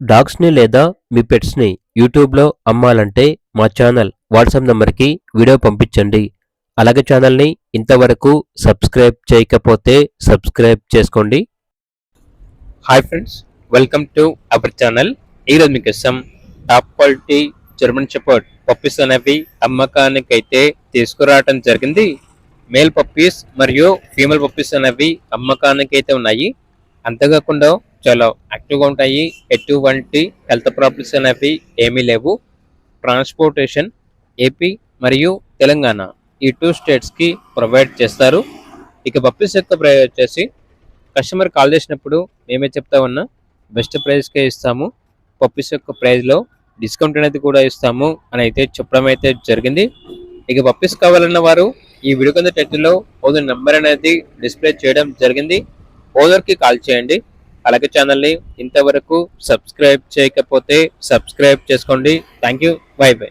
డాగ్స్‌ని లేదా మీ పెట్స్‌ని యూట్యూబ్‌లో అమ్మాలంటే మా ఛానల్ వాట్సాప్ నంబర్‌కి వీడియో పంపించండి. అలాగే ఛానల్‌ని ఇంతవరకు సబ్స్క్రైబ్ చేయకపోతే సబ్స్క్రైబ్ చేసుకోండి. Hi friends, welcome to our channel. ఈరోజు మీకోసం top quality German shepherd puppies అనేవి అమ్మకానికైతే తీసుకురావడం జరిగింది. మేల్ పప్పీస్ మరియు ఫీమేల్ పప్పీస్ అనేవి అమ్మకానికైతే ఉన్నాయి. అంతేకాకుండా చాలా యాక్టివ్గా ఉంటాయి. ఎటువంటి హెల్త్ ప్రాబ్లమ్స్ అనేవి ఏమీ లేవు. ట్రాన్స్పోర్టేషన్ ఏపీ మరియు తెలంగాణ ఈ 2 స్టేట్స్కి ప్రొవైడ్ చేస్తారు. ఇక పప్పీస్ యొక్క ప్రైస్ వచ్చేసి కస్టమర్ కాల్ చేసినప్పుడు మేమే చెప్తా ఉన్నా బెస్ట్ ప్రైస్కే ఇస్తాము. పప్పీస్ యొక్క ప్రైస్లో డిస్కౌంట్ అనేది కూడా ఇస్తాము అని అయితే చెప్పడం అయితే జరిగింది. ఇక పప్పీస్ కావాలన్న వారు ఈ వీడియో కింద టైటిల్లో ఓనర్ నెంబర్ అనేది డిస్ప్లే చేయడం జరిగింది. ఓనర్కి కాల్ చేయండి. అలాగే ఛానల్ని ఇంతవరకు సబ్స్క్రైబ్ చేయకపోతే సబ్స్క్రైబ్ చేసుకోండి. Thank you. By by.